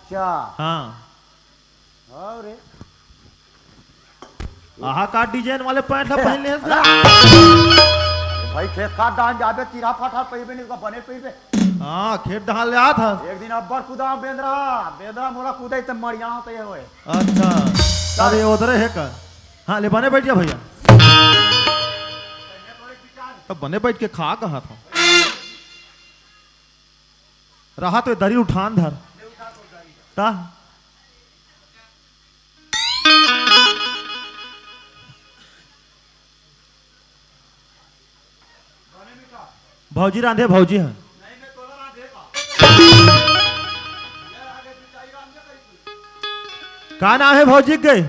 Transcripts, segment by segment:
अच्छा हाँ अरे आहा का डिजाइन वाले पैंट पहन ले भाई खेत खाद डाल जाबे तीरा फाटा पईबे नहीं का बने पईबे। हाँ खेत डाल ले आ था एक दिन अब्बर कुदा बेंद्रा बेंद्रा मोरा कूदे त मरिया तो ये होए। अच्छा तब ये उधर है का। हाँ ले बने बैठ जा भैया तब बने बैठ के खा कहा था रहा तो दरी उठान धर ता भौजी रांधे भौजी है का नाम है भौजी गए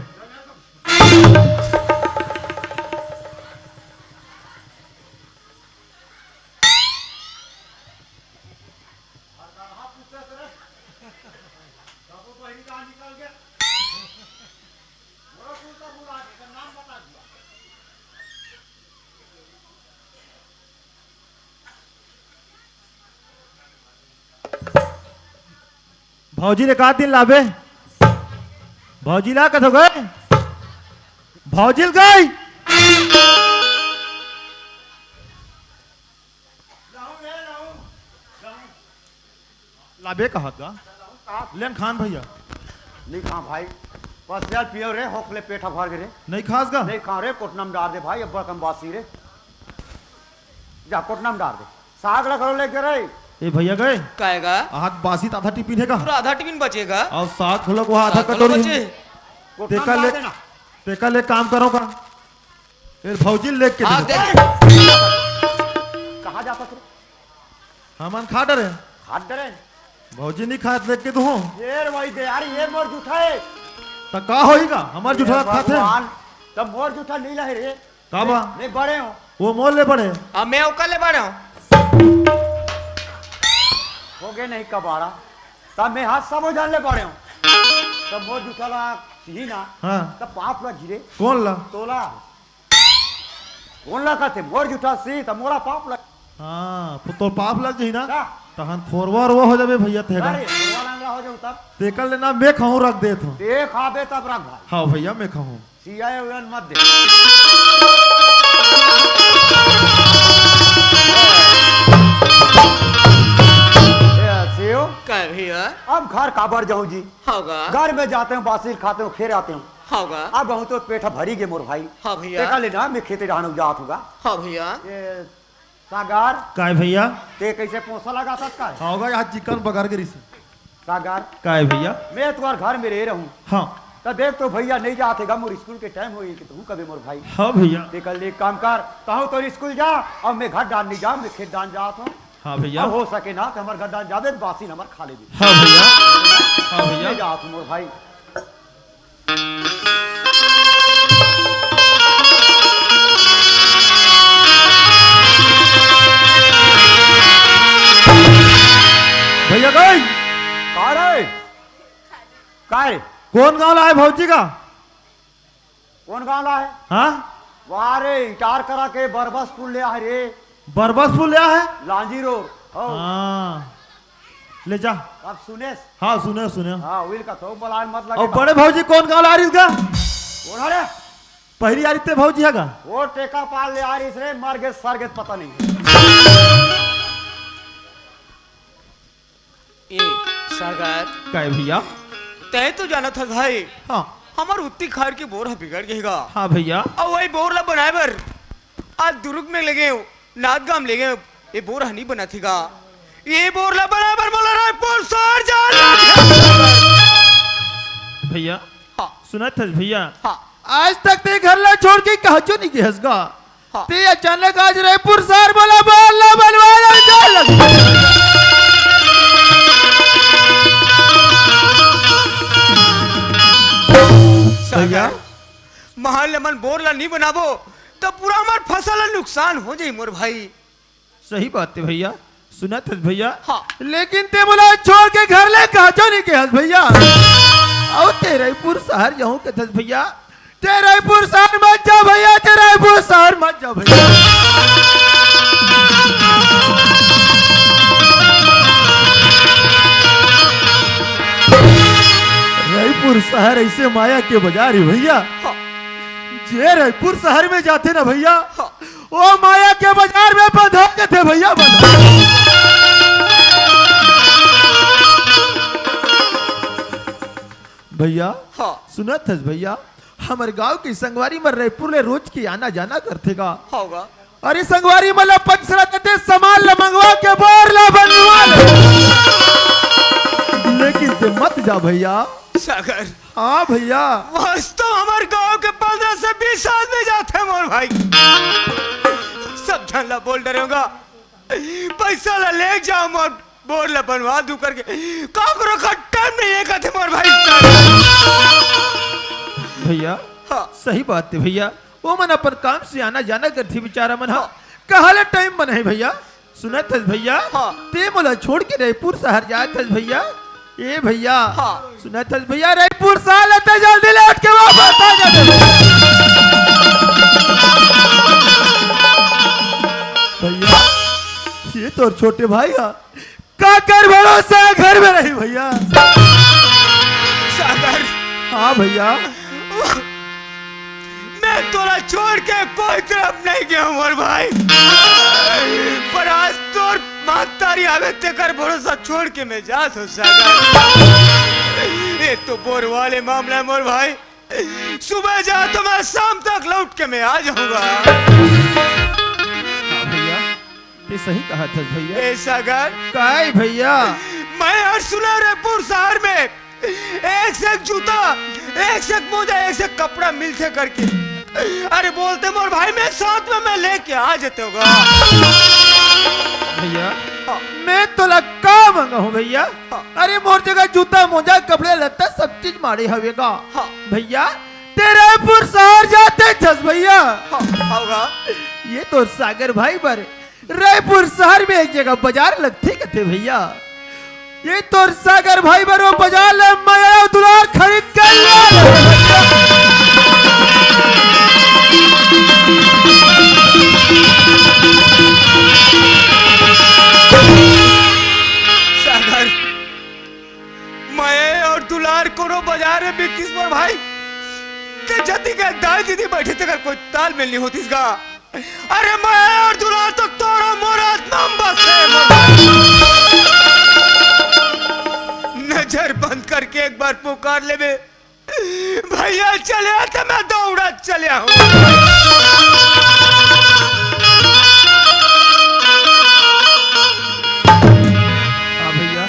भौजी ने कहा दिन लाभे भौजी ला कथो गए भौजी गई लाभे कहा का लेन खान भैया नहीं खा भाई बस यार पियो रे होकले पेटा भर रे नहीं खास का नहीं खा रे कोटनम डाल दे भाई अब्बर कम बासी रे जा कोटनम डाल दे साग लगा लेके रे ए भैया गए काएगा हाथ बासी आधा टिफिन है का पूरा आधा टिफिन बचेगा और साग खुलो को आधा साग कटोरी बचे। तेका ले काम करो का फिर भौजी लेके के हाँ, दे कहाँ जाता तू हमन खा डरे हाथ डरे भौजी नहीं खा देख के तू हो येर भाई दे यार ये मोर जूठा है तो का होएगा हमार जूठा खाते तब मोर जूठा नहीं लहे रे का बा नहीं बड़े हो वो मोल ले पड़े अब मैं उकल ले बड़ा हूँ हो गए नहीं कबाड़ा तब मैं हाथ सब जान ले पड़े हूँ तब मोर जूठा ला ही ना हाँ तब पाप ला गिरे कौन ला तोला कौन ला कहते मोर जूठा सी तब मोरा पाप लग हाँ तो पाप लग जाई ना का तहन फोरवर वो हो जाबे भैया तेगा अरे बोलवा लंगड़ा हो जाऊ तब तेकल लेना मैं खाऊं रख दे तो देख आबे तब रख भाई हाँ भैया मैं खाऊं सिया उड़न मत दे सेव क्या भैया अब घर काबर जाऊं जी होगा घर में जाते हूँ बासिल खाते हूँ फिर आते हूँ होगा अब हूँ तो पेट भरी गे मोर भाई हाँ भैया तेका लेना मैं खेते रहने जात होगा हाँ भैया ये सागर काय भैया ते कैसे पोसा लगा सकता है हाँ होगा यहाँ चिकन बगर के रिसे सागर काय भैया मैं तुम्हारे घर में रह रहूँ हाँ तो देख तो भैया नहीं जातेगा मोर स्कूल के टाइम हो कि तू कभी मोर भाई हाँ भैया ते कल एक काम कर कहूँ तो स्कूल जा और मैं घर डाल नहीं जा मैं खेत डाल जाता हूँ हाँ भैया हो सके ना कि हमारे घर डाल जावे बासी नंबर खा ले हाँ भैया हाँ भैया जात हूँ मोर भाई भैया गई का रे का रे कौन गाँव लाए भौजी का कौन गाँव ला है हाँ वाह रे इटार करा के बरबस पुल ले आए रे बरबस फूल लिया है लांजी रोड हो हाँ ले जा अब सुने हाँ सुने सुने हाँ विल का तो बलान मत और लगे बड़े भौजी कौन गाँव ला रही का कौन है पहली आ रही ते भौजी है का वो टेका पाल ले आ रही रे मर गए सर गए पता नहीं ए सागर काय भैया तय तो जाना था भाई हाँ हमार उत्ती खार के बोर बिगड़ गएगा हाँ भैया और वही बोर ला बनाए बर आज दुर्ग में लगे हो नादगाम ले गए ये बोर हनी बना थीगा ये बोर ला बनाए बर बोला रायपुर शहर जा भैया हाँ सुना था भैया हाँ आज तक ते घर ला छोड़ के कहा क्यों नहीं गया हंसगा हाँ। ते अचानक आज रायपुर शहर बोला बोला बनवाना चल भैया महान लमन बोर ला नहीं बनाबो तो पूरा हमार फसल ला नुकसान हो जाई मोर भाई सही बात है भैया सुना था भैया हाँ। लेकिन ते बोला छोड़ के घर ले कहा क्यों नहीं गया भैया और ते रायपुर शहर जाऊं के था भैया ते रायपुर शहर मत जा भैया ते रायपुर शहर मत जा भैया शहर ऐसे माया के बाजार है भैया। हाँ, जे रायपुर शहर में जाते ना भैया, हाँ, वो माया के बाजार में बंधा के थे भैया, बंधा। भैया हाँ, सुना था भैया, हमारे गांव की संगवारी में रायपुर ले रोज की आना जाना करते का। होगा। अरे संगवारी मतलब पंचरा देते सामान ला मंगवा के बोर ला बनवा ले। लेकिन ते मत जा भैया। सागर, हाँ भैया, वास्तव हमारे गांव के 15 से 20 आदमी जाते हैं मोर भाई। सब झल्ला बोल डरे होगा, पैसा ला ले जाओ मोर बोर ला बनवा दू करके काकरो का टाइम नहीं है कहते मोर भाई। भैया हाँ, सही बात है भैया, वो मन अपन काम से आना जाना करती बेचारा मन। हाँ कहले टाइम बना है भैया। सुना था भैया, हाँ, ते मोला छोड़ के रायपुर शहर जाए था भैया। ए भैया, हाँ, सुना था भैया, रायपुर शहर आता जल्दी लौट के वापस आ जा भैया। ये तो छोटे भाई है, का कर भरोसा घर में रही भैया। सागर, हाँ भैया, मैं तोरा छोड़ के कोई तरफ नहीं गया मोर भाई, पर आज तोर मातारी आवे ते कर भरोसा छोड़ के मैं जात हूँ सागर। ये तो बोर वाले मामला है मोर भाई, सुबह जा तो मैं शाम तक लौट के मैं आ जाऊंगा। हाँ भैया, ये सही कहा था भैया। ए सागर, काय भैया, मैं आज सुना रायपुर शहर में एक से एक जूता, एक से एक मोजा, एक से एक कपड़ा मिलते करके, अरे बोलते मोर भाई मैं साथ में मैं लेके आ जाते होगा। भैया हाँ, मैं तो लक्का मंगा हूँ भैया। हाँ, अरे मोर जगह जूता मोजा कपड़े लत्ता सब चीज मारे हवेगा। हाँ, भैया तेरे रायपुर शहर जाते छस भैया। हाँ, होगा। ये तो सागर भाई पर रायपुर शहर में एक जगह बाजार लगते कहते भैया। ये तो सागर भाई पर वो बाजार ले माया दुलार खरीद कर सागर, मैं और दुलार कोनो बाजार में बिकिस मोर भाई ते जति के दाई दीदी बैठे थे कर कोई तालमेल नहीं होती इसका। अरे मैं और दुलार तो तोरा मोरा नंबर से नजर बंद करके एक बार पुकार ले बे भैया चले आते मैं दौड़ा चले आऊं। हाँ भैया,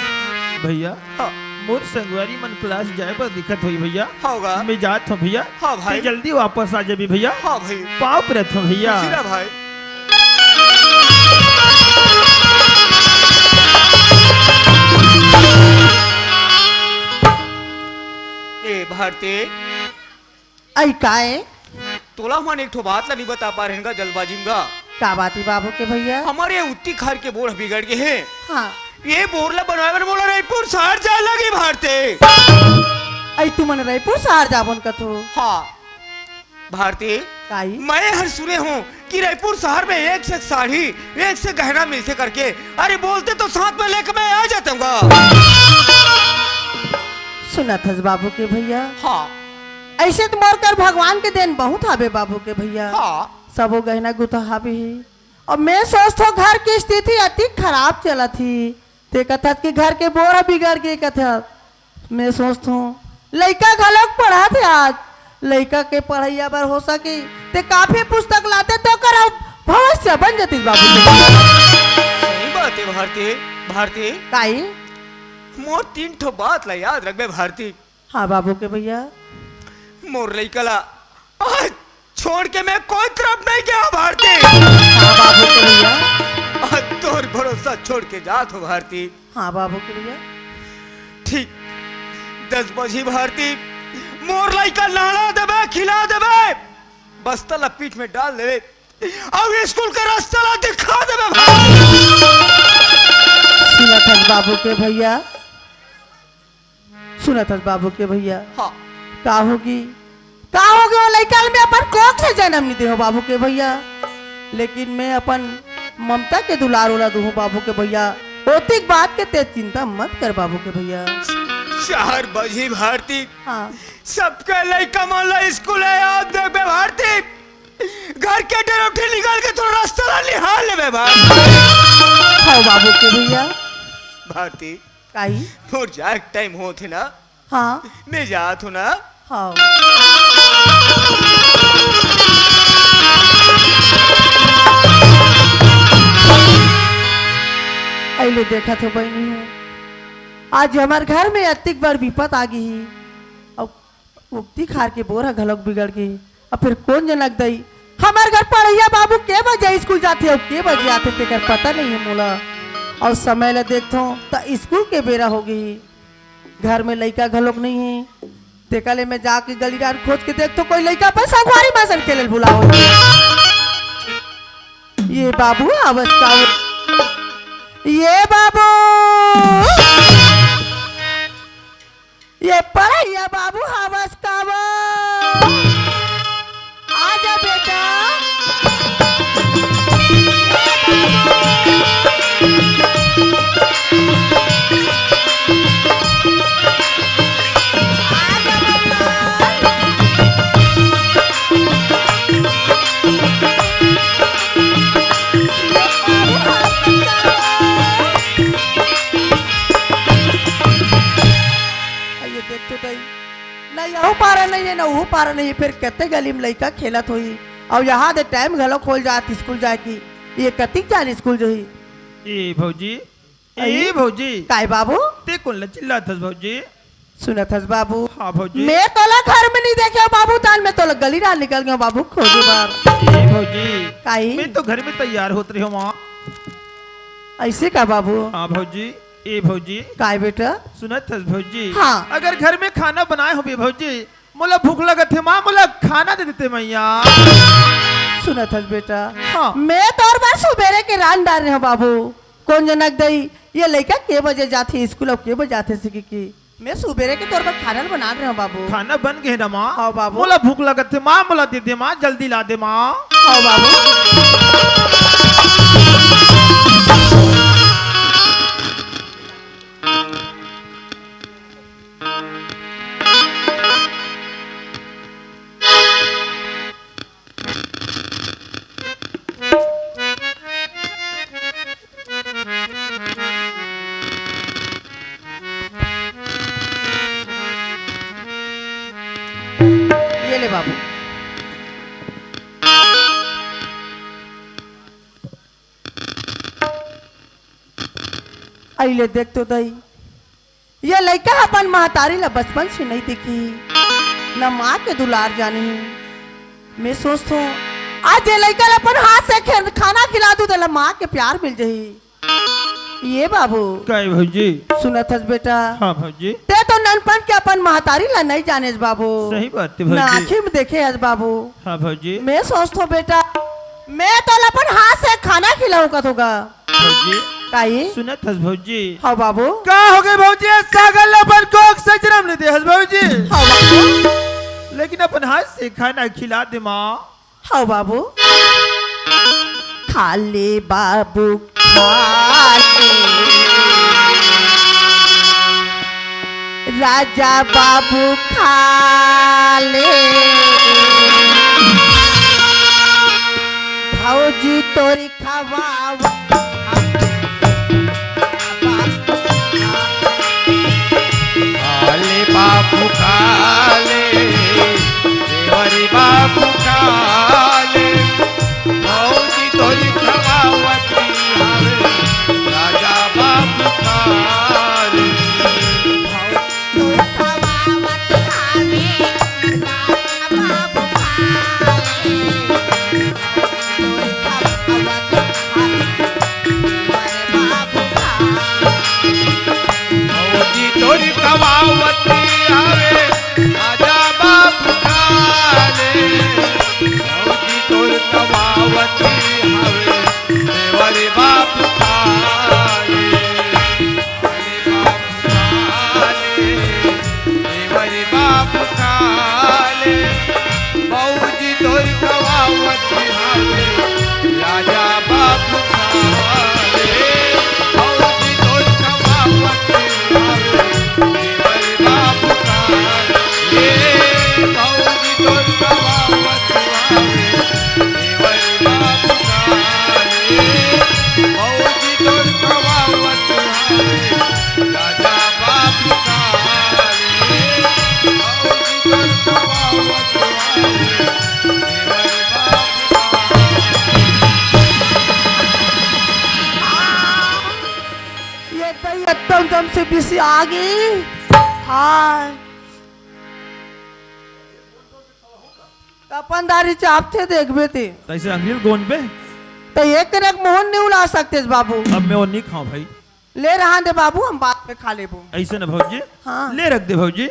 भैया हाँ, मोर संगवारी मन क्लास जाए पर दिक्कत हुई भैया। होगा। मैं जात हूँ भैया। हाँ भाई। तू जल्दी वापस आ जाबी भैया। हाँ भाई, पाँव परत हूँ भैया। सीधा भाई। ए भारती, आई काए तोला मन एक ठो बात ला नहीं बता पा रहेगा जल्दबाजी में गा। का बाती बाबू के भैया। हमारे यहाँ उत्ती खार के बोर बिगड़ गए हैं। हाँ ये बोरला बनवाए बर बोला रायपुर शहर जाए लगी भारती। आई तू मन रायपुर शहर जाबन कथो। हाँ भारती, काई मैं हर सुने हूँ कि रायपुर शहर में एक से एक साड़ी, एक से गहना मिलते करके। अरे बोलते तो साथ में लेकर मैं आ जाता हूँ। सुना थस बाबू के भैया। हाँ, ऐसे तो मोर कर भगवान के देन बहुत हावे बाबू के भैया। हाँ, सबो गहना गुथा हावे ही। और मैं सोचतो घर की स्थिति अति खराब चला थी। ते कथत कि घर के बोरा बिगड़ गए कथत। मैं सोचतो लड़का घलोक पढ़ा थे आज। लड़का के पढ़ैया बर हो सके ते काफी पुस्तक लाते तो कर भविष्य बन जाती बाबू। सही बात है भारती। भारती, काई मोर 3 ठो बात ला याद रखबे भारती। हाँ बाबू के भैया। मोर लइकला आज छोड़ के मैं कोई तरफ नहीं गया भारती। हाँ बाबू के भैया। आज तोर भरोसा छोड़ के जात हो भारती। हाँ बाबू के भैया। ठीक 10 बजे भारती, मोर लइका नहला देबे, खिला देबे, बस्ता ला पीठ में डाल देबे और स्कूल का रास्ता ला दिखा देबे भारती। सुना था बाबू के भैया। सुना था बाबू के भैया। हाँ, का होगी वो लड़का में अपन कोख से जन्म नहीं दे हो बाबू के भैया। लेकिन मैं अपन ममता के दुलार वाला दूँ बाबू के भैया। ओतिक बात के ते चिंता मत कर बाबू के भैया। चार बजी भारती हाँ सबके लइका मन ला स्कूल है आप देख बे भारती घर के डर उठे निकल के थोड़ा रास्ता ला निहाल ले बे भारती हाँ बाबू के भैया भारती काई मोर जाए टाइम हो थे ना हाँ मैं जात हूँ ना हाँ अले देखा तो बहनी हूँ आज हमारे घर में अतिक बार विपत आ गई और उक्ति खार के बोरा घलोक बिगड़ गई और फिर कौन जनक दई हमारे घर पढ़ैया बाबू के बजे स्कूल जाते हो के बजे आते तेकर पता नहीं है मोला और समय ले देखो तो स्कूल के बेरा हो गई घर में लड़का घलोक नहीं है तेकले में जाके गलीदार खोज के देख तो कोई लड़का पर सगवारी बासन के लिए बुला हो ये बाबू अवस्था ये बाबू ये पढ़ैया बाबू हवस का आजा बेटा पारा नहीं है ना वो पारा नहीं है फिर कते गली में लड़का खेलत हुई और यहाँ दे टाइम घलो खोल जात स्कूल जाए की ये कतिक जान स्कूल जो ही ए भौजी ए भौजी काय बाबू ते कौन चिल्लात हस भौजी सुनत हस बाबू हाँ भौजी मैं तोला घर में नहीं देखे बाबू तान में तोला गली डाल निकल गया बाबू खोजे बार ए भौजी काई मैं तो घर में तैयार होत रही हूँ माँ ऐसे का बाबू हाँ भौजी ए भौजी काय बेटा सुनत हस भौजी हाँ। अगर घर में खाना बनाए हो भौजी मोला भूख लगत है माँ मोला खाना दे देते मैया सुनत हस बेटा हाँ। मैं तोर बार सुबेरे के रान डाल रहे हो बाबू कौन जनक दई ये लड़का के बजे जाते स्कूल और के बजे जाते सीखी की मैं सुबेरे के तौर पर खाना बना रहे हो बाबू खाना बन गए ना माँ हाँ बाबू मोला भूख लगत है माँ मोला दे दे माँ जल्दी ला दे माँ हाँ बाबू ये ले बाबू अले देख तो दई ये लड़का अपन महतारी ला बचपन से नहीं दिखी न माँ के दुलार जानी मैं सोचता हूँ आज ये लड़का ला अपन हाथ से खाना खिला दूं तो माँ के प्यार मिल जाही ये बाबू काय भौजी सुनत हस बेटा हाँ भौजी ते तो ननपन के अपन महतारी ला नहीं जाने बाबू सही बात है ना भौजी आँखी में देखे हस बाबू हाँ भौजी मैं सोचता हूँ बेटा मैं तो अपन हाथ से खाना खिलाऊं का होगा भौजी काई सुनत हस भौजी हाँ बाबू का हो गए भौजी सागल अपन कोक से जन्म ले दे हस भौजी हाँ बाबू लेकिन अपन हाथ से खाना खिला दे माँ हाँ बाबू खाले बाबू खाले राजा बाबू खाले भौजी तोरी खवावा काले बापू काले देवरी बापू काले भौजी तोरी खवावती हवे राजा बापू काले से बेसी आगे हाय कपनदारी चापते देखबे ते तैसे अंगीर गोंद पे तो एक तरह मोहन नहीं उला सकते बाबू। अब मैं वो नहीं खाऊं भाई। ले रहा दे बाबू, हम बाद में खा लेबो। ऐसे ना भौजी। हाँ। ले रख दे भौजी। ए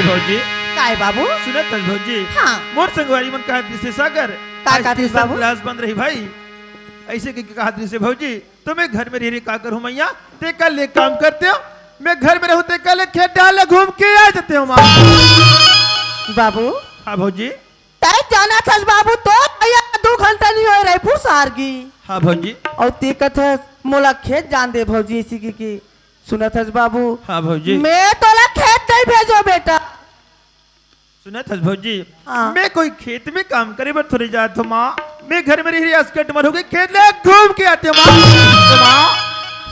भौजी काय बाबू? सुनत है भौजी। हाँ। मोर संगवारी मन कहा से सागर काय कहती है बाबू? क्लास बंद रही भाई। ऐसे की कहा से भौजी तुम्हें घर में रह का करूं मैया ते कल एक काम करते हो मैं घर में रहूं ते कल खेत डाल घूम के आ जाते हो माँ। बाबू हाँ भौजी। तय जाना था बाबू तो भैया 2 घंटा नहीं हो रायपुर शहर की। हाँ भौजी। और ते कथा मोला खेत जान दे भौजी इसी की सुनत हस बाबू। हाँ भौजी। मैं तोला खेत नहीं भेजो बेटा। सुनत हस भौजी। हाँ। मैं कोई खेत में काम करे पर थोड़ी जात हो माँ मैं घर में रही अस्कट मर हो गई खेत ले घूम के आते हो माँ।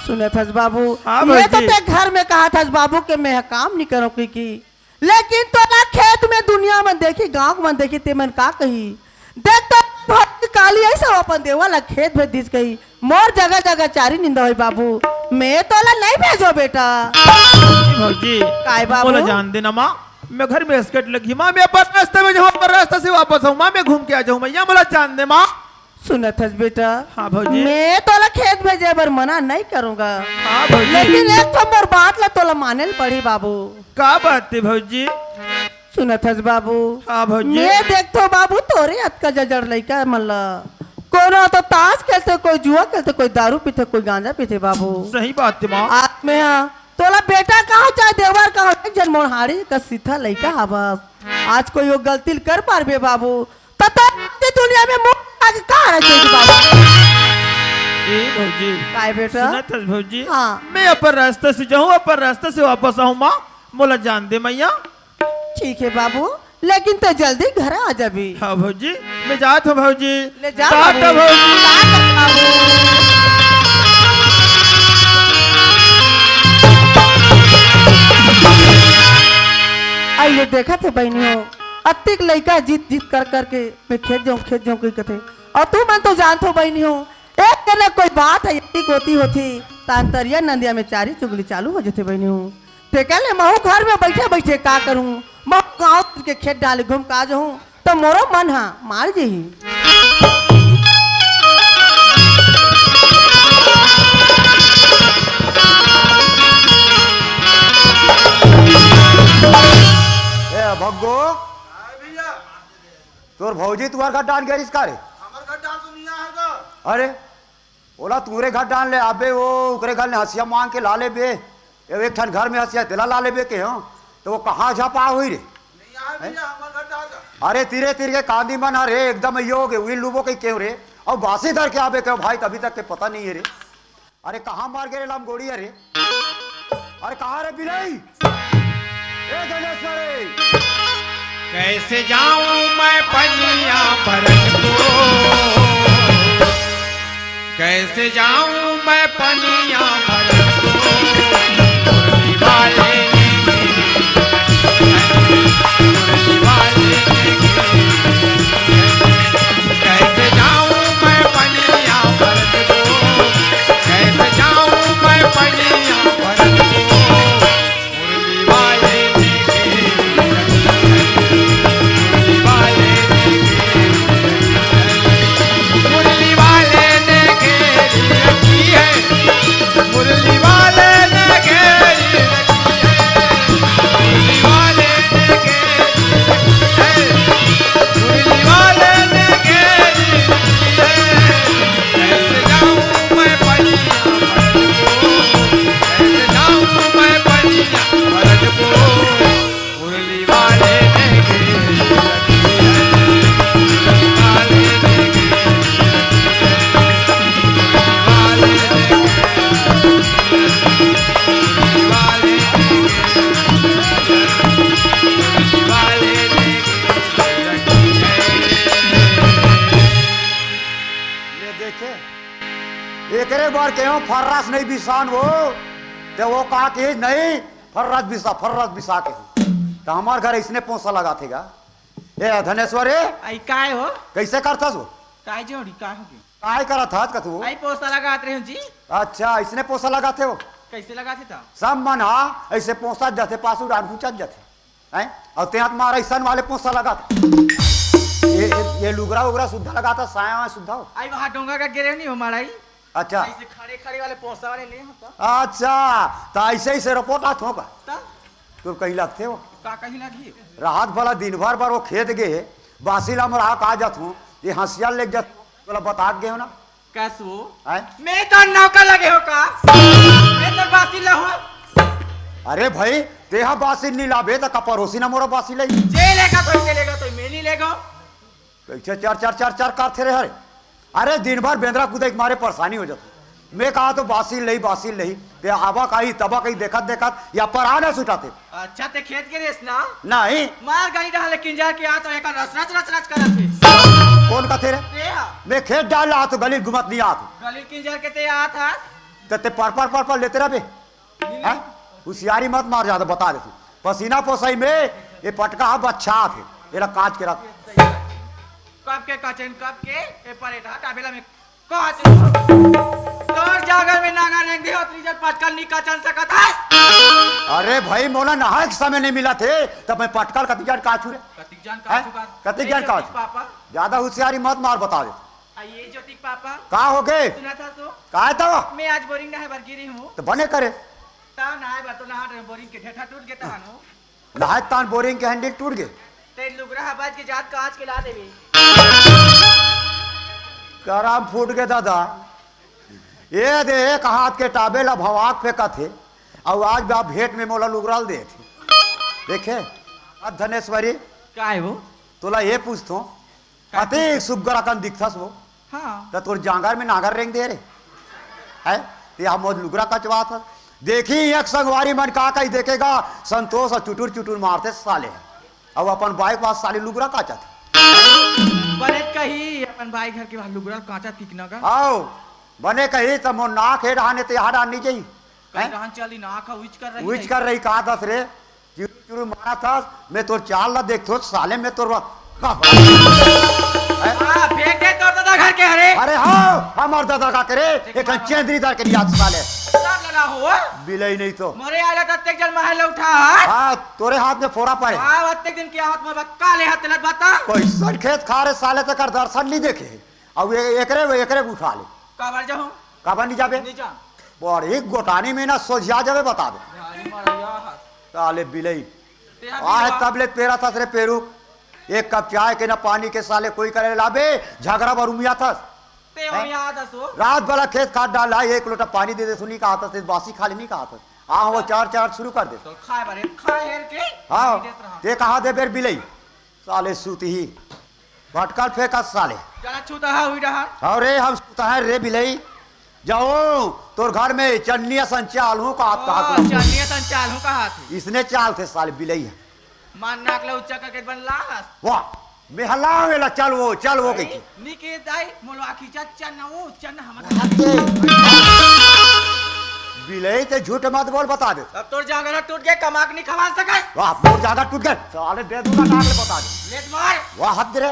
सुनत हस बाबू। हाँ मैं तो भौजी। ते घर में कहा था बाबू के मैं काम नहीं करो की लेकिन तोला खेत में दुनिया में देखी गांव में देखी ते मन का कही देख तो भौजी काली ऐसा अपन देवाला खेत भेज दिस गई मोर जगह जगह चारी निंदा होई बाबू मैं तोला नहीं भेजो बेटा। भौजी काय बाबू? बोला जान देना माँ मैं घर में अस्कट लगी माँ मैं अपन रास्ते में जाऊँ अपन रास्ते से वापस आऊँ माँ मैं घूम के आ जाऊँ मैया बोला जान दे माँ। सुनत हस बेटा। हाँ भौजी। मैं तोला खेत भेजे बर मना नहीं करूंगा हाँ भौजी। लेकिन एक तो मोर बात ला तोला माने पड़ी बाबू। का बात है भौजी? सुनत हस बाबू। हाँ भौजी। मैं देखतो बाबू तोरे अतका जजड़ लइका मल्ला कोनो तो ताश खेलते कोई जुआ खेलते कोई दारू पीते कोई गांजा पीते बाबू। सही बात है माँ। आज में तोला बेटा कहा चाहे देवर कहा एक जन मोहाड़ी का सीधा लइका हवा आज कोई वो गलती कर पारबे बाबू तो दुनिया में मुंह आगे कहाँ रखेगी बाबू। ए भौजी काय बेटा? सुनत हस भौजी। हाँ। मैं अपन रास्ते से जाऊँ अपन रास्ते से वापस आऊँ माँ बोला जान दे मैया। ठीक है बाबू लेकिन तो जल्दी घर आ जाबी। हाँ भौजी मैं जात हूँ भौजी। ले जा टाटा बाबू। भौजी। टाटा बाबू। आइए देखा थे बहनियों अतिक लड़का जीत जीत कर करके मैं खेत जाऊँ कोई कथे और तू मन तो जानते हो बहनियों एक करना कोई बात है एक होती होती तांतरिया नंदिया में चारी चुगली चालू हो जाते बहनियों ते कहले महू घर में बैठे बैठे का करूँ मैं गाँव के खेत डाले घूम का जाऊँ तो मोरो मन हा मार जही। ए भग्गो तोर भौजी तुम्हार घर डाल गया इसका रे अरे बोला तुम्हारे घर डाल ले आबे वो उकरे घर ने हसिया मांग के ला ले बे एक ठन घर में हसिया दिला ला ले बे के हो तो वो कहाँ झपा हुई रे अरे तिरे तिर के कांदी मन अरे एकदम यो के वी लुबो के क्यों रे और बासी धर के आबे क्यों भाई तभी तक के पता नहीं है रे अरे कहाँ मार गए लाम गोड़ी अरे अरे कहाँ रे बिलाई ए गणेश्वरी कैसे जाऊं मैं पनिया भरत को कैसे जाऊं मैं पनिया भरत को मुरली वाले मुरली वाले कैसे जाऊं मैं पनिया भरत को कैसे जाऊं मैं पनिया भरत को मुरली वाले मुरली वाले ने घेरी रखी है मुरली वाले ने घेरी रखी है मुरली वाले ने घेरी रखी है मुरली वाले ने घेरी रखी है कैसे जाऊं मैं पनिया भरत को कैसे जाऊं मैं पनिया भरत को मुरली वाले ने घेरी रखी है मुरली वाले ने ये देखे एक बार क्यों फर्रास नहीं बिसान वो तो वो कहा कि नहीं फर्रास बिसा के तो हमार घर इसने पोसा लगा थेगा ए धनेश्वर आई काय हो कैसे करता वो काय जोड़ी का हो गई काय करा था कतू आई पोस्ता लगात रहे हूं जी अच्छा इसने पोसा लगाते हो कैसे लगाते था सब मन हा ऐसे पोसा जाते पासू डान पूछत जाते हैं और ते हाथ मारा ऐसा वाले पोसा लगाते ये लुगरा उगरा सुद्धा लगाता साया सुद्धा हो आई वहां डोंगा का गिरे नहीं हो माराई अच्छा ऐसे खड़े खड़े वाले पोस्ता वाले ले होता अच्छा तो ऐसे ही से रिपोर्ट आत होगा ता तो कहीं लगते हो का कहीं लगी रात भला दिन भर वो खेत गए बासीला में रहा कहा जात हूँ ये हंसिया ले जात बोला बता गए हो ना कैसो हैं? मैं तो नौका लगे हो का मैं तो बासी ला हो अरे भाई तेहा बासी नहीं लाभे तो कपरोसी ना मोरा बासी ले जे लेगा तो लेगा तो मैं नहीं लेगा कैसे चार करते रहे अरे अरे दिन भर बेंद्रा कूदे के मारे परेशानी हो जाती मैं कहा तो बासी नहीं ते आवा कहीं तबा कहीं देखत या पर आना सुटाते अच्छा ते खेत के रेस ना नहीं मार गाड़ी डाल किंजर के आ तो एक रच करत थे कौन का थे रे ते आ मैं खेत डाल रहा तो गली घुमत नहीं आत गली किंजर के ते आ था ते पर लेते रहे हैं होशियारी मत मार जाता बता दे तू पसीना पोसई में ये पटका बच्चा थे ये कांच के रख कब के कचन कब के ए परेटा टाबेला में काच तोर जागर में नागा रेंग दे उतनी जब पटकल नहीं कचन सकत है अरे भाई मोला नहा के समय नहीं मिला थे तब मैं पटकल कतिजान काचू रे कतिजान हैं? का कतिजान काचू पापा ज्यादा होशियारी मत मार बता दे ये ज्योतिक पापा का हो गए सुना था तो का था मैं आज बोरिंग ना है बर गिरी हूं तो बने करे ता ना है बर तो ना बोरिंग के ढेठा टूट गया तानो नहा तान बोरिंग के हैंडल टूट गए ते लुगरा बाज के जात कांच के ला देबे कराम फूट गए दादा ये दे एक हाथ के टाबेला भवाक फेंका थे और आज भी आप भेंट में मोला लुगराल दे थे देखे अब धनेश्वरी का है वो तोला ये पूछतो अति सुग्गरा कन दिखथस वो हां तो तोर जांगर में नागर रेंग दे रे है ते हम मोद लुगरा कचवा था देखी एक संगवारी मन का कहीं देखेगा संतोष और चुटुर मारते साले अब अपन बाइक पास साले लुगरा काचा था बने कही अपन भाई घर के वहां लुगरा कांचा तिकना का आओ बने कही तो मोर नाक है रहने ते यहाँ डालनी चाहिए कहीं रहन चली ना आंखा उच कर रही उच कर रही कहा दस रे चुरू मारा था मैं तोर चाल ना देखतो साले में तोर हां फेंक दे तोर दादा घर के हरे अरे हाँ हमार दादा का करे एक चेंद्री दार के याद साले सब लगा हो बिलई नहीं तो मोरे आला तत्तेक जन महल उठा हाँ तोरे हाथ में फोड़ा पड़े हां अत्तेक दिन के हाथ में काले हाथ लत बता कैसन खेत खा रहे साले तक दर्शन नहीं देखे अब एकरे उठा ले काबर जाऊं काबर नहीं जाबे नहीं जा बड़ी गोटानी में ना सोझिया जाबे बता दे भाई मारा या साले बिलई ते आए तबले तेरा था रे पेरू एक कप चाय के ना पानी के साले कोई करे लाबे झगड़ा बरुमिया था ते हो याद असो रात भला खेत खाद डाला एक लोटा पानी दे दे सुनी कहा था बासी खाली नहीं कहा था हाँ वो चार शुरू कर दे तो खाए बारे खाए हेर के हाँ देत रहा ते कहा दे बेर बिलई साले सूती ही भटकल फेंका साले जरा छूता है हुई रहा अरे हम सुता है रे बिलई जाओ तोर घर में चन्निया संचाल हूँ कहा चलिए संचाल हूं कहा थी इसने चाल थे साले बिलई है मान नाक ले उच्चा करके बन लास वाह मेहला वेला चल वो कही निके दाई मोलवा खींचा चन्न हम बिलई ते झूठ मत बोल बता दे अब तोर जागरा टूट के कमाक नहीं खवा सकस वाह बहुत ज्यादा टूट गए साले दे दूंगा नाक ले बता दे लेट मार वाह हद रे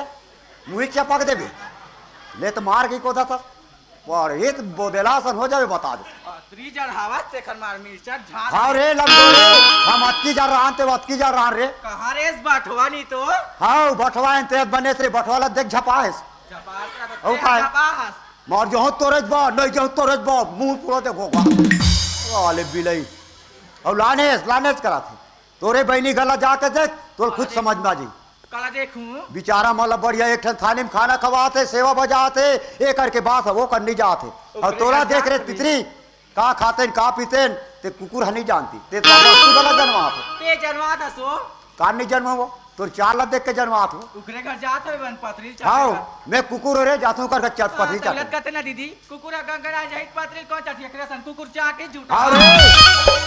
मुझे चपक देबे ले तो मार की कोदा था और एक बोदेलासन हो जावे बता दे त्री जर हवा से खन मार मिर्चा झाड़ हाँ रे लंबोरे हम अटकी जा रहा ते अटकी जा रहा रे कहां रेस बाठवा नहीं तो हाँ बठवा ते बने ते बठवाला देख झपाएस जपास ओ काय? जपास मार जो तोरेज बा नहीं जो तोरेज बा मुंह पूरा देखो वाले बिलई और लानेस करा थे तोरे बहनी गला जाके देख तो खुद समझ में आ जी कला देखूं बेचारा मतलब बढ़िया एक थाली में खाना खवाते सेवा बजाते ये करके बात है वो करनी जाते और तोला देख रहे तितरी का खाते का पीते ते कुकुर हनी जानती ते गला जन्मा ते जनवा दसो का नहीं जन्म वो तो चार देख के जन्मा तू उकरे घर जात है बन पथरी हाँ मैं कुकुर रे जातू कर पथरी गलत चाहते कहते ना दीदी कुकुरा गंगरा जाइत पथरी कौन चाटी एकरे सन कुकुर चाटे झूठा अरे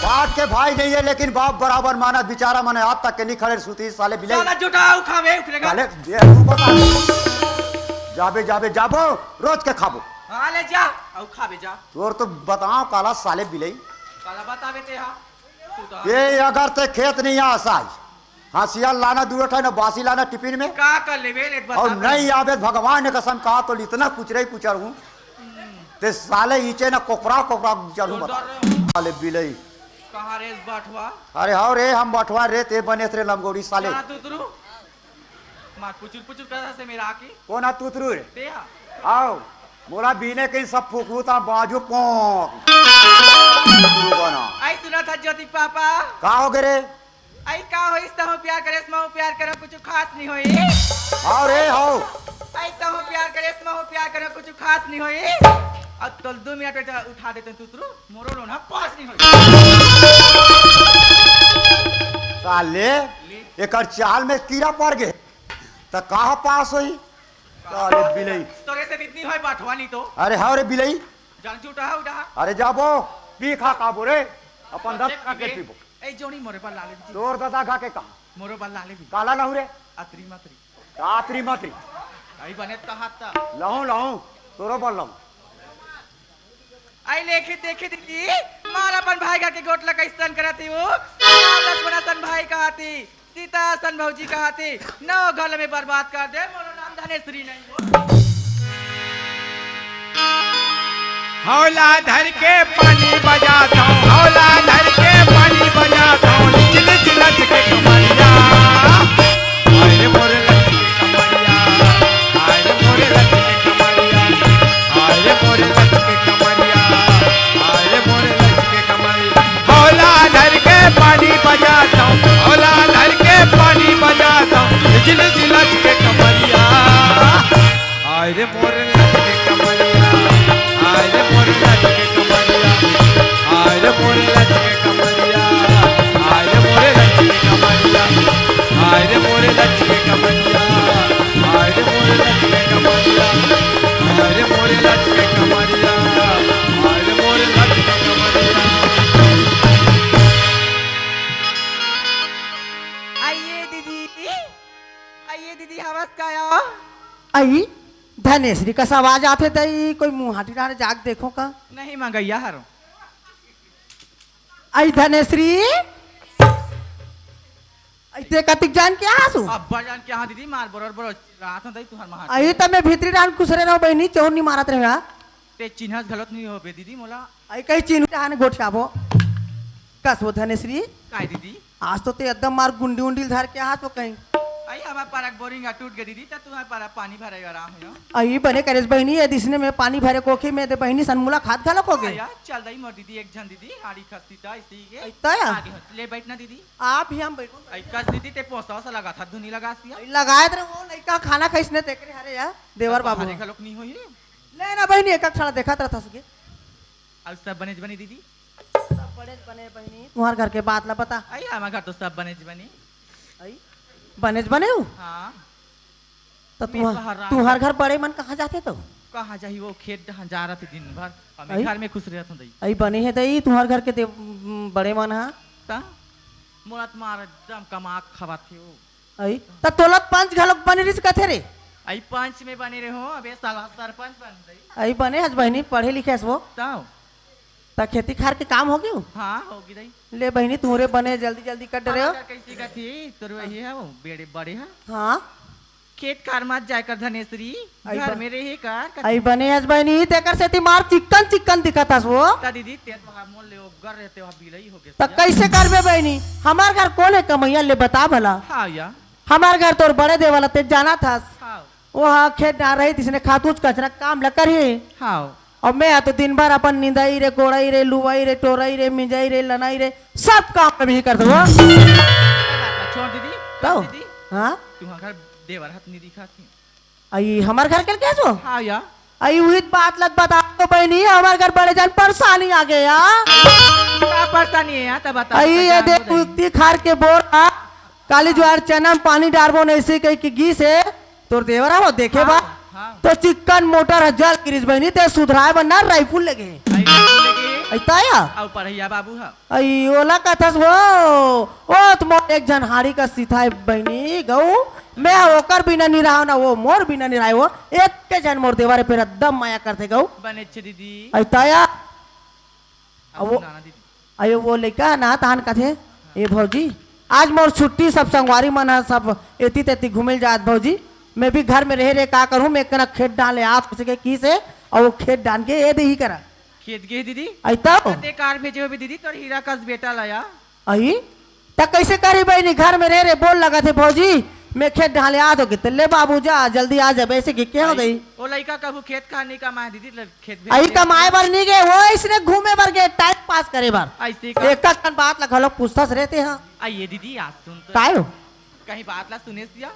बात के भाई नहीं है लेकिन बाप बराबर माना बेचारा मने आज तक के नहीं खड़े सुती साले बिले साला झूठा उखावे उकरे घर साले ये तू बता जाबे जाबो रोज के खाबो हां ले जा औ खावे जा तोर तो बताओ काला साले बिले काला बतावे ते हा तू तो ये अगर ते खेत नहीं आसाई हसिया लाना दूर उठा ना बासी लाना टिफिन में का कर लेवे ले और बता नहीं आवे भगवान ने कसम कहा तो इतना कुचरे कुचर हूँ ते साले ईचे ना कोपरा कोपरा कुचर हूँ बता साले बिलई कहां रे बाठवा अरे हाँ रे हम बटवा रे ते बने थे लमगोड़ी साले कहां तुतरू मार पुचुर पुचुर करा से मेरा की कौन आ तुतरू रे ते आओ बोला बीने कहीं सब फूकूता बाजू पोंक तुतरू बना आई सुना था ज्योति पापा का हो गे रे आई का होइस त प्यार करे स्मो प्यार करे कुछ खास नहीं होई आओ रे हो आई त प्यार करे स्मो प्यार करे कुछ खास नहीं होई अब तो 2 मिनट में उठा देते तुतरू मोरो लो ना पास नहीं होई साले एकर चाल में कीड़ा पड़ गए तो कहाँ पास होई साले बिलई तोरे से इतनी होई बाठवा नहीं तो अरे हाँ रे बिलई जान उठा उठा अरे जाबो पी खा काबो रे अपन दस खा के पीबो ए जोनी मोरे पर लाले जी तोर दादा खा के का मोरे पर लाले भी काला लहू रे अतरी मतरी रात्रि मात्री आई बने तहाता लहू लहू तोरो बोल लहू आई लेखे देखे दीदी मार अपन भाई का के गोट लगा स्तन करती हूँ लक्ष्मण सन भाई कहती सीता सन भौजी कहती नौ घर में बर्बाद कर दे मोरो नाम धनेश्वरी नहीं हो हौला धर के पानी बजाता हूँ हौला धर के पानी बजाता हूँ चिल चिलत के कमरिया आए मोरे लट के कमरिया आए मोरे लट के कमरिया आए मोरे लट के कमरिया आए मोरे लट के कमरिया हौला धर के पानी बजाता हूँ हौला धर के पानी बजाता हूँ चिल चिलत के कमरिया आए मोरे लट के कमरिया आए मोरे लट के कमरिया आए मोरे लट के कमरिया आए मोरे लट के कमरिया आए मोरे लट के कमरिया आए मोरे लट के कमरिया आए मोरे लट के कमरिया आए मोरे लट के कमरिया आइए दीदी हवस का आया आई धनेश्वरी का आवाज आते तई कोई मुंह हाटी डाले जाग देखो का नहीं मंगैया हरो आई धनेश्वरी आई ते कतिक जान के आसू अब्बा जान के हाँ दीदी मार बरोर बरोर रात में दई तुहार महा आई त मैं भीतरी डान कुसरे रहो बहनी चौन नहीं मारत रहे ते चिन्हस गलत नहीं हो बे दीदी मोला आई कहीं चीन डान गोठियाबो कसो धनेश्वरी काय दीदी आज तो ते एकदम मार गुंडी उंडी धर के हाथ वो कहीं आई हमार पारक बोरिंग टूट गई दीदी त तुम्हारे पारा पानी भरे आराम है आई बने करेस बहनी ये दिसने में पानी भरे कोखे में दे बहनी सनमुला खाद खा लखोगे आया चल दई मोर दीदी एक जन दीदी हाड़ी खस्ती था इसी के ऐता है? आगे हो, ले बैठना दीदी आप ही हम बैठो आई कस दीदी ते पोसा सा लगा था धुनी लगा सिया लगाए रे वो लड़का खाना खाइसने देखरे हरे यार देवर बाबू देखा लोग नहीं होई ले ना बहनी एक खड़ा देखा था सके अब सब बने बनी दीदी सब बड़े बने बहनी तुम्हार घर के बात ला पता आई हमार घर तो सब बने बनी आई बनेज बने हो हाँ तो मेरा तुम्हार घर बड़े मन कहाँ जाते तो कहाँ जाही वो खेत जहाँ जा रहा थे दिन भर और मैं आई? घर में खुश रहता हूँ दई आई बने है दई तुम्हार घर के बड़े मन हा ता मोरत मार एकदम कमा खवा थे वो आई त तोलत पांच घलक बने रिस कथे रे आई पंच में बने रहे हो अबे साला सरपंच बन गई आई बने हज बहनी पढ़े लिखे हस वो ताओ त खेती खार के काम हो गयो हाँ होगी दई ले बहनी तुम्हारे बने जल्दी जल्दी कट रहे हो कैसी का थी तो वही है वो बेड़े बड़े हैं हाँ खेत कार मत जाकर धनेश्वरी आई घर बा- में रही कार आई बने हज बहनी तेकर से ती मार चिकन चिकन दिखत हस वो ता दीदी तेज वहां मोल ले वो घर रहते वहां बिलई हो गए त कैसे करबे बहनी हमार घर कौन है कमैया ले बता भला हाँ या हमार घर तोर बड़े देवाला ते जाना था हाँ वहाँ खेत ना रही जिसने खातूच कचरा काम ल कर ही हाँ और मैं तो दिन भर अपन निंदाई रे कोड़ाई रे लुवाई रे टोराई रे मिंजाई रे लनाई रे सब काम में भी कर दो छोड़ दीदी तो दीदी हाँ तुम्हारा घर देवर हाथ नहीं दिखा थी आई हमार घर के कैसो हाँ या आई हुई बात लग बता तो बहनी हमार घर बड़े जान परेशानी आ गया क्या परेशानी है यहाँ तब बता आई ये देख उक्ति खार के बोर काली ज्वार चना में पानी डालबो नहीं ऐसे कही की घी से तोर देवरा हो देखे बा हाँ तो चिकन मोटर है जल गिरीश बहनी ते सुधराए बनना राइफल लगे आई लगे ऐता या और पढ़ैया बाबू है आई ओला कथस वो ओ तुम एक जन हाड़ी का सिथाई बहनी गऊ मैं ओकर बिना नहीं रहा ना वो मोर बिना नहीं रहा वो एक के जन मोर देवारे पे दम माया करते गऊ बने छे दीदी ऐता या अब वो- नाना दीदी अयो वो लड़का ना तान कथे ए भौजी आज मोर छुट्टी सब संगवारी मन है सब एती तेती घूमिल जात भौजी। मैं भी घर में रह रे का करूं, मैं कना खेत डाले आप सके की से और वो खेत डाल के ये दही करा खेत गे दीदी ऐता ते कार भेजे हो दीदी तोर हीरा कस बेटा लाया आई त कैसे करी बहनी, घर में रह रे बोल लगा थे भौजी मैं खेत डाले आ दोगे तो ले बाबू जा जल्दी आ जा, वैसे कि क्या हो गई ओ लड़का कबू खेत खाने का माँ दीदी खेत आई कमाए बर नहीं गए वो, इसने घूमे बर गए टाइम पास करे बर। ऐसे का एक कन बात लगा लोग पूछताछ रहते हैं आइए दीदी आज सुन तो काय हो कहीं बात ला सुने दिया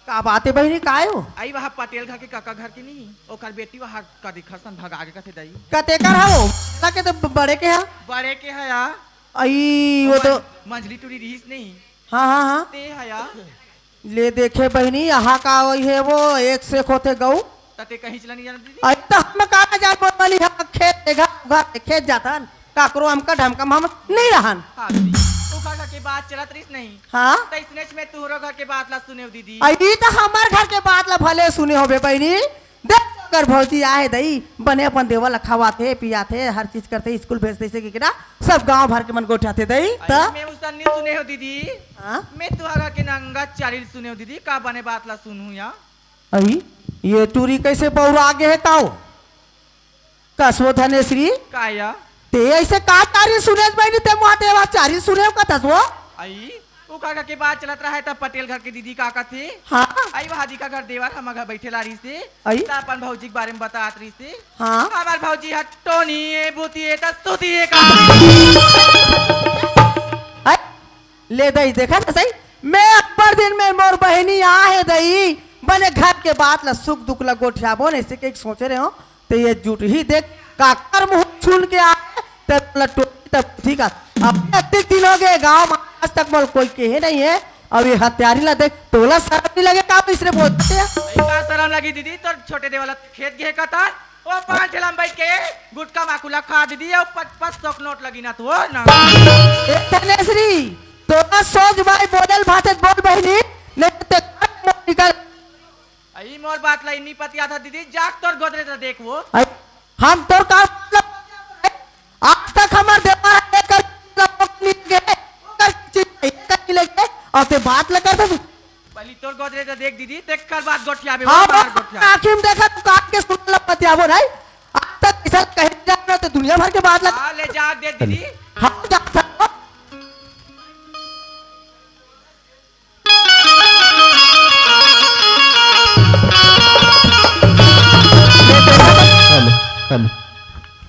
का बातें बहनी काय हो आई वहाँ पटेल घर के काका घर के नहीं ओकर बेटी वहाँ का दिखा सन भगा के कथे दई कते कर हो के तो बड़े के हैं बड़े के है या आई वो तो मंजली टूरी रहीस नहीं हाँ हाँ हाँ ते है या ले देखे बहनी यहाँ का वही है वो एक से खोते गऊ तते कहीं चला नहीं जाना दीदी तो हम कहा जाए बोली हम खेत घर खेत जाता काकरो हमका ढमकम हम नहीं रहन हाँ दीदी ओ काका के बात चलत रहीस नहीं हाँ तो इसने में तुहरो घर के बात ला सुने दीदी आई तो हमार घर के बात ला भले सुने होबे बहनी देख कर भौजी आए दई बने अपन देवल खवाते पियाते हर चीज करते स्कूल भेजते से कि सब गांव भर के मन गोठाते दई त मैं उसका नहीं सुने हो दीदी हाँ? मैं तुहरा के नंगा चारिल सुने हो दीदी का बने बात ला सुनू या आई ये टूरी कैसे पौरा आगे है काओ कसवो धनेश्री का या ते ऐसे का चारी सुने बहनी ते मुहाते वा चारी सुने का तसवो आई ओ काका के बात चलत रहा है तब पटेल घर के दीदी काका थे हाँ आई वहादी का घर देवर हम घर बैठे ला रही से आई? ता अपन भौजी के बारे में बतात रही से हाँ हमार भौजी हट्टोनी है बूती है तस्तुती है का आई, ले दई देखा ना सही मैं अपर दिन में मोर बहनी आ है दई बने घर के बात ला सुख दुख ला गोठिया बोने से के सोचे रहे हो तो ये जुट ही देख काकर मुंह छून के आए तब लटोटी तब ठीक है अब अधिक दिन हो गए गांव में आज तक मोल कोई कहे नहीं है अब ये हत्यारी ला देख तोला शर्म नहीं लगे का इसने बोलते हैं का शर्म लगी दीदी तो छोटे दे वाला खेत गे का था ओ पांच ठेला में बैठ के गुटका माकुला खा दीदी और 500 नोट लगी ना तो ना एक धनेश्री तोला सोच भाई बोदल भाते बोल बहनी नहीं तो निकल आई मोर बात ला इन्हीं पतिया था दीदी जाग तोर गोदरे तो देख वो आई, हम तोर का आज तक हमार देवा लेकर और ते बात लगा था पहली तोर गोदरे तो देख दीदी देख कर बात गोठिया बे हाँ बाहर गोठिया आखिर में देखा तू काट के सुन ला पतियाबो नहीं आज तक ऐसा कहीं जाना तो दुनिया भर के बात लगा हाँ ले जा दे दीदी हाँ जा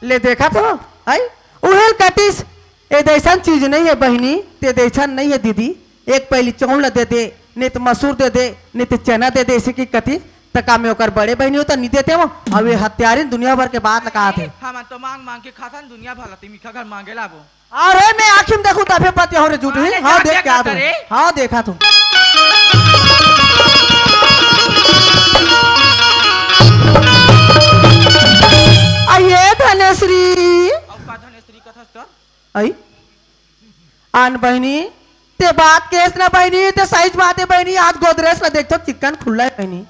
ले देखा तो आई उहेल कटिस ए दैसन चीज नहीं है बहनी ते दैसन नहीं है दीदी एक पहली चौल दे दे नहीं तो मसूर दे दे नहीं तो चना दे दे इसी की कटिस तका में ओकर बड़े बहनी होता नहीं देते वो अब ये हत्यारी दुनिया भर के बात लगा थे हम तो मांग मांग के खाता दुनिया भला ती मीठा घर मांगे ला वो अरे मैं आखिर में देखूं तबे पति हो रे झूठ अरे हाँ जा, देख क्या क्या करता रे? हाँ देखा तुम आइए धनेश्री अब का धनेश्वरी कथा कर आई आन बहनी ते बात केस ना बहनी ते सही बात है बहनी आज गोदरेज ला देखो चिकन खुला है बहनी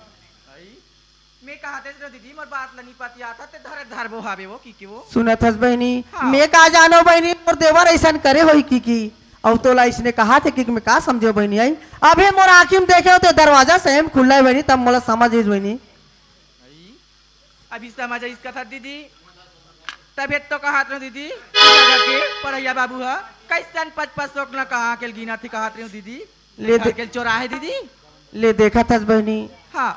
मैं कहते थे दीदी मोर बात लनी पति आता ते धरे धर वो हावे वो की वो सुनत हस बहनी हाँ। मैं का जानो बहनी और देवर ऐसा करे होई की अब तो ला इसने कहा थे कि मैं का समझो बहनी आई अभी मोर आँखी में देखे हो तो दरवाजा सेम खुला है बहनी तब मोला समझ इस बहनी अभी समझ इस कथा दीदी तबियत तो कहा रहे दीदी के पढ़ैया बाबू है कैसन 500 न कहा के गिना थी कहा रही दीदी ले ले के चोराहे दीदी ले देखा था बहनी हाँ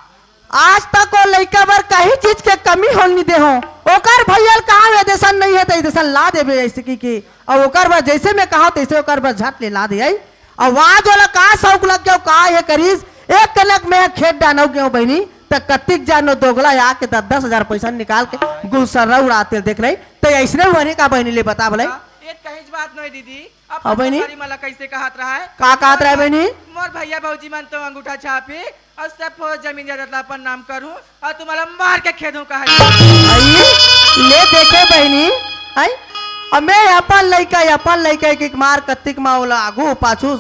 आज तक वो लड़का बर कहीं चीज के कमी होनी दे हो ओकर भैया कहाँ है देसन नहीं है तो देसन ला देबे ऐसे की और ओकर बर जैसे मैं कहा तैसे ओकर बर झट ले ला दे आई और आज वाला का शौक लग गया का है करीज एक कलक में खेत डानो गयो बहनी तो कतिक जानो दोगला आके 10,000 पैसा निकाल के गुलसर्रा उड़ाते देख रही तो ऐसने होने का बहनी ले बता बोले एक कहीं बात नहीं दीदी हाँ बहनी? मला कैसे कहत रहा है का कहत रहा है बहनी? मोर भैया भौजी मन तो अंगूठा छापे और सब जमीन जायदाद ला अपन नाम करूं और तुम्हारा मार के खेदूं कहा आई ले देखे बहनी आई और मैं अपन लड़का के मार कतिक माओला आगू पाछू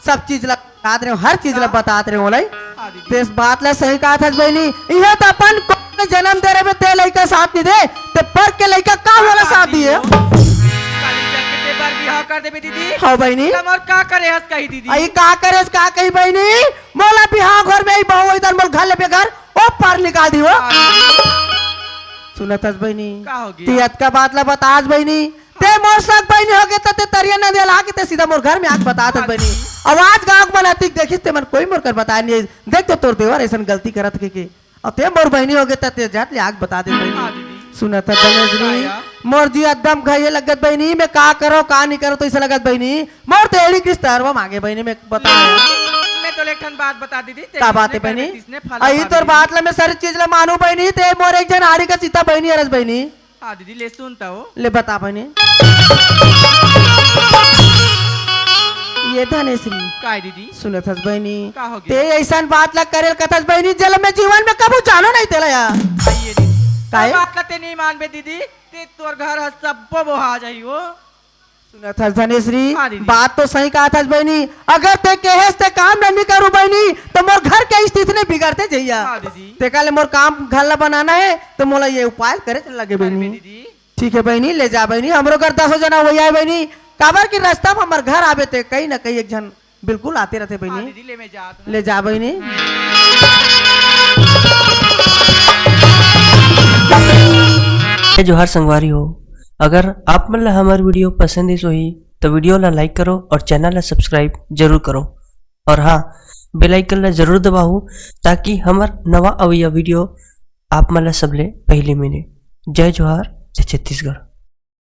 सब चीज ला बता रहे हो हर चीज ला बतात रहे हो लाई हाँ दीदी तो इस बात ला सही कहा था बहनी यह तो अपन को जन्म दे रहे में ते लड़का साथ नहीं दे तो पर के लड़का का वाला साथ दिए काली करके ते बार बिहाव कर देबे दीदी। हाँ बहनी तब और का करे हस कही दीदी। आई का करे का कही बहनी मोला बिहाव घर में ही बहु इधर मोल घर ले बेघर ओ पार निकाल दी वो सुनतस बहनी का हो गया? तियत का बात ला बतास बहनी ते मोर सक बहनी हो गए ते तरिया न देला के ते सीधा मोर घर में आके बता दस बहनी आवाज गांव बनाती देखिस ते मन कोई मोर कर बता नहीं देख तो तोर देवर ऐसा गलती करत के और ते मोर बहनी हो गए ते जात ले आग बता दे बहनी सुनत गणेशनी मोर जी एकदम घाये लगत बहनी मैं का करो का नहीं करो तो ऐसा लगत बहनी मोर तो एड़ी किस तरह मांगे बहनी मैं बता मैं तो लेखन बात बता दीदी। का बात है बहनी आई तोर बात ला मैं सारी चीज ला मानू बहनी ते मोर एक जन आड़ी का सीता बहनी अरस बहनी हाँ दीदी ले सुनता हो ले बता बहनी ये धनेश्री का दीदी सुनत हस बहनी का हो गया? ते ऐसा बात ला करे कथस बहनी जल में जीवन में कबू जानो नहीं तेला यार आइए दीदी काहे? बात ते नहीं मानबे दीदी ते तोर घर हस सब बोहा जाई हो। सुनत हस धनेश्री हाँ दीदी। बात तो सही कहा था बहनी अगर ते कहेस ते काम नहीं करूं बहनी तो मोर घर के स्थिति नहीं बिगड़ते जइया हाँ दीदी ते काले मोर काम घर ला बनाना है तो मोला ये उपाय करे चल लगे बहनी दीदी ठीक है बहनी ले जा बहनी हमरो घर 10 जना हो जाए बहनी काबर की रास्ता में हमार घर आवे ते कहीं ना कहीं एक जन बिल्कुल आते रहते हाँ बहनी दीदी ले मैं जात ले जा बहनी जोहार संगवारी हो अगर आप मन ला हमार वीडियो पसंद है सोही तो वीडियो ला लाइक करो और चैनल ला सब्सक्राइब जरूर करो और हाँ बेल आइकन ला जरूर दबाओ ताकि हमार नवा अवैया वीडियो आप मन ला सबले पहले मिले। जय जोहार जय छत्तीसगढ़।